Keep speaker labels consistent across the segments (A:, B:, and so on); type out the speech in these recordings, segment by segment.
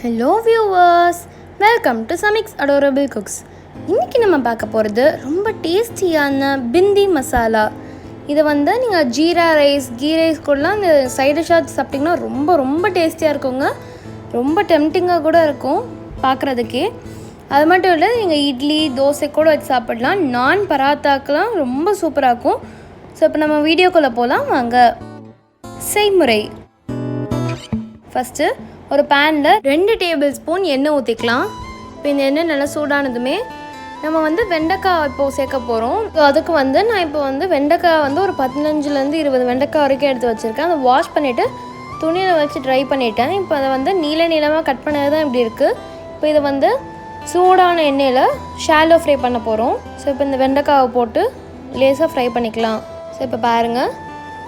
A: Hello viewers, welcome to Samik's adorable cooks. இன்றைக்கி நம்ம பார்க்க போகிறது ரொம்ப டேஸ்டியான பிந்தி மசாலா. இதை நீங்கள் ஜீரா ரைஸ், கீ ரைஸ் கூடலாம் இந்த சைட் டிஷ்ஷாக சாப்பிட்டிங்கன்னா ரொம்ப ரொம்ப டேஸ்டியாக இருக்குங்க. ரொம்ப டெம்டிங்காக கூட இருக்கும் பார்க்குறதுக்கே. அது மட்டும் இல்லை, நீங்கள் இட்லி தோசை கூட வச்சு சாப்பிடலாம். நான் பராத்தாக்கெலாம் ரொம்ப சூப்பராக இருக்கும். ஸோ இப்போ நம்ம வீடியோக்குள்ளே போகலாம் வாங்க. செய்முறை: ஃபஸ்ட்டு ஒரு பேனில் 2 டேபிள் ஸ்பூன் எண்ணெய் ஊற்றிக்கலாம். இப்போ இந்த எண்ணெய் நல்லா சூடானதுமே நம்ம வெண்டைக்காய் இப்போது சேர்க்க போகிறோம். ஸோ அதுக்கு நான் இப்போ வெண்டைக்காய் ஒரு 15லேருந்து 20 வெண்டைக்காய் வரைக்கும் எடுத்து வச்சுருக்கேன். அதை வாஷ் பண்ணிவிட்டு துணியில் வச்சு ட்ரை பண்ணிவிட்டேன். இப்போ அதை நீளமாக கட் பண்ணது தான் இப்படி இருக்குது. இப்போ இதை சூடான எண்ணெயில் ஷாலோ ஃப்ரை பண்ண போகிறோம். ஸோ இப்போ இந்த வெண்டைக்காவை போட்டு லேசாக ஃப்ரை பண்ணிக்கலாம். ஸோ இப்போ பாருங்கள்,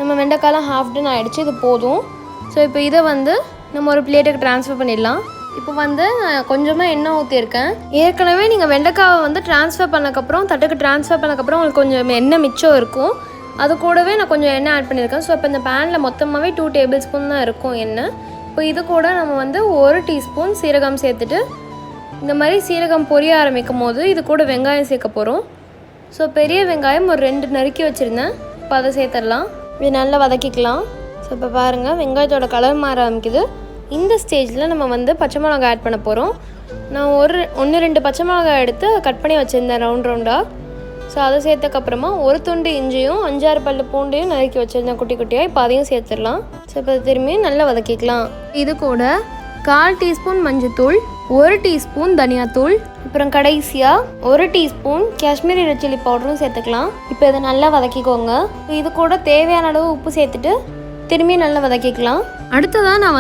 A: நம்ம வெண்டைக்காயெலாம் ஹாஃப் டன் ஆகிடுச்சு. இது போதும். ஸோ இப்போ இதை நம்ம ஒரு பிளேட்டுக்கு ட்ரான்ஸ்ஃபர் பண்ணிடலாம். இப்போ கொஞ்சமாக எண்ணெய் ஊற்றிருக்கேன். ஏற்கனவே நீங்கள் வெண்டைக்காவை ட்ரான்ஸ்ஃபர் பண்ணக்கப்புறம் தட்டுக்கு ட்ரான்ஸ்ஃபர் பண்ணக்கப்புறம் உங்களுக்கு கொஞ்சம் எண்ணெய் மிச்சம் இருக்கும். அது கூடவே நான் கொஞ்சம் எண்ணெய் ஆட் பண்ணியிருக்கேன். ஸோ இப்போ இந்த பேனில் மொத்தமாகவே 2 டேபிள் ஸ்பூன் தான் இருக்கும் எண்ணெய். இப்போ இது கூட நம்ம 1 டீஸ்பூன் சீரகம் சேர்த்துட்டு இந்த மாதிரி சீரகம் பொரிய ஆரம்பிக்கும் போது இது கூட வெங்காயம் சேர்க்க போகிறோம். ஸோ பெரிய வெங்காயம் ஒரு 2 நறுக்கி வச்சுருந்தேன். இப்போ அதை சேர்த்துடலாம். இது நல்லா வதக்கிக்கலாம். ஸோ இப்போ பாருங்கள், வெங்காயத்தோட கலர் மாற ஆரம்பிக்குது. இந்த ஸ்டேஜில் நம்ம பச்சை மிளகாய் ஆட் பண்ண போகிறோம். நான் 1-2 பச்சை மிளகாய் எடுத்து கட் பண்ணி வச்சுருந்தேன் ரவுண்டாக. ஸோ அதை சேர்த்தக்கப்புறமா ஒரு துண்டு இஞ்சியும் 5-6 பல்லு பூண்டையும் நறுக்கி வச்சுருந்தேன் குட்டி குட்டியாக. இப்போ அதையும் சேர்த்துடலாம். ஸோ இப்போ திரும்பி நல்லா வதக்கிக்கலாம். இது கூட 1/4 டீஸ்பூன் மஞ்சத்தூள், 1 டீஸ்பூன் தனியாத்தூள், அப்புறம் கடைசியாக 1 டீஸ்பூன் காஷ்மீரி ரெட் சில்லி பவுடரும் சேர்த்துக்கலாம். இப்போ இதை நல்லா வதக்கிக்கோங்க. இது கூட தேவையான அளவு உப்பு சேர்த்துட்டு திரும்பி நல்லா வதக்கிக்கலாம். அடுத்ததாக நான்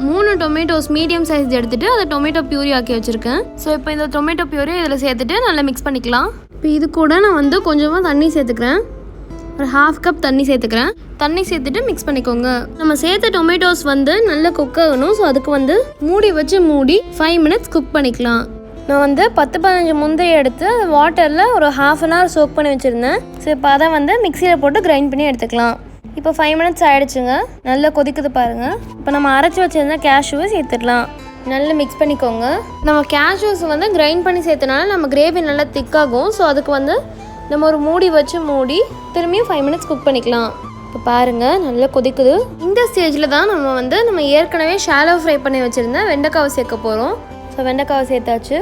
A: 3 டொமேட்டோஸ் மீடியம் சைஸ் எடுத்துகிட்டு அதை டொமேட்டோ பியூரி ஆக்கி வச்சுருக்கேன். ஸோ இப்போ இந்த டொமேட்டோ பியூரி இதில் சேர்த்துட்டு நல்லா மிக்ஸ் பண்ணிக்கலாம். இப்போ இது கூட நான் கொஞ்சமாக தண்ணி சேர்த்துக்கிறேன். ஒரு 1/2 கப் தண்ணி சேர்த்துக்கிறேன். தண்ணி சேர்த்துட்டு மிக்ஸ் பண்ணிக்கோங்க. நம்ம சேர்த்த டொமேட்டோஸ் நல்லா குக் ஆகணும். ஸோ அதுக்கு மூடி வச்சு 5 மினிட்ஸ் குக் பண்ணிக்கலாம். நான் 10-15 முந்திரி எடுத்து வாட்டரில் ஒரு 1/2 அன் ஹவர் சோக் பண்ணி வச்சுருந்தேன். ஸோ இப்போ அதை மிக்சியில் போட்டு கிரைண்ட் பண்ணி எடுத்துக்கலாம். இப்போ 5 மினிட்ஸ் ஆகிடுச்சுங்க. நல்லா கொதிக்குது பாருங்கள். இப்போ நம்ம அரைச்சி வச்சுருந்தா கேஷ்யூவை சேர்த்துடலாம். நல்லா மிக்ஸ் பண்ணிக்கோங்க. நம்ம கேஷ்யூஸ் கிரைண்ட் பண்ணி சேர்த்தனால நம்ம கிரேவி நல்லா திக்காகும். ஸோ அதுக்கு நம்ம ஒரு மூடி வச்சு திரும்பியும் 5 மினிட்ஸ் குக் பண்ணிக்கலாம். இப்போ பாருங்கள், நல்லா கொதிக்குது. இந்த ஸ்டேஜில் தான் நம்ம ஏற்கனவே ஷாலோ ஃப்ரை பண்ணி வச்சுருந்தேன் வெண்டைக்காவை சேர்க்க போகிறோம். ஸோ வெண்டைக்காவை சேர்த்தாச்சு.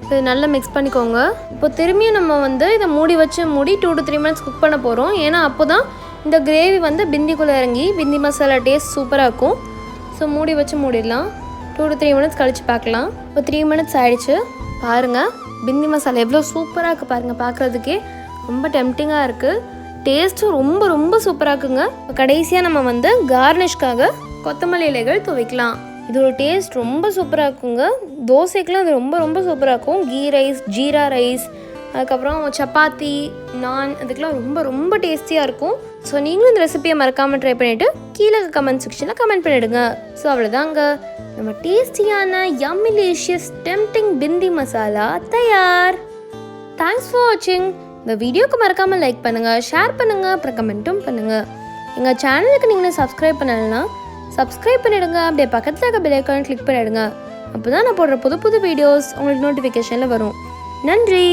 A: இது நல்லா மிக்ஸ் பண்ணிக்கோங்க. இப்போ திரும்பியும் நம்ம இதை மூடி வச்சு 2 to 3 மினிட்ஸ் குக் பண்ண போகிறோம். ஏன்னா அப்போ தான் இந்த கிரேவி பிந்திக்குள்ளே இறங்கி பிந்தி மசாலா டேஸ்ட் சூப்பராக இருக்கும். ஸோ மூடி வச்சு மூடிடலாம். 2 to 3 மினிட்ஸ் கழித்து பார்க்கலாம். இப்போ 3 மினிட்ஸ் ஆகிடுச்சு. பாருங்கள், பிந்தி மசாலா எவ்வளோ சூப்பராக இருக்குது பாருங்கள். பார்க்குறதுக்கே ரொம்ப டெம்டிங்காக இருக்குது. டேஸ்ட்டும் ரொம்ப ரொம்ப சூப்பராக இருக்குங்க. இப்போ கடைசியாக நம்ம கார்னிஷ்காக கொத்தமல்லி இலைகள் துவைக்கலாம். இதோட டேஸ்ட் ரொம்ப சூப்பராக இருக்குங்க. தோசைக்கெலாம் அது ரொம்ப ரொம்ப சூப்பராக இருக்கும். கீ ரைஸ், ஜீரா ரைஸ், அதுக்கப்புறம் சப்பாத்தி, நான், அதுக்கெலாம் ரொம்ப ரொம்ப டேஸ்டியாக இருக்கும். ஸோ நீங்களும் இந்த ரெசிபியை மறக்காமல் ட்ரை பண்ணிவிட்டு கீழே கமெண்ட் செக்ஷனில் கமெண்ட் பண்ணிவிடுங்க. ஸோ அவ்வளோதாங்க, நம்ம டேஸ்டியான யம்மிலிஷியஸ் டெம்டிங் பிந்தி மசாலா தயார். தேங்க்ஸ் ஃபார் வாட்சிங். இந்த வீடியோக்கு மறக்காமல் லைக் பண்ணுங்கள், ஷேர் பண்ணுங்கள், அப்புறம் கமெண்ட்டும் பண்ணுங்கள். எங்கள் சேனலுக்கு நீங்கள் சப்ஸ்கிரைப் பண்ணலைன்னா சப்ஸ்கிரைப் பண்ணிவிடுங்க. அப்படியே பக்கத்தில் இருக்க பெல் ஐக்கானை கிளிக் பண்ணிவிடுங்க. அப்போ தான் நான் போடுற புது புது வீடியோஸ் உங்களுக்கு நோட்டிஃபிகேஷனில் வரும். நன்றி.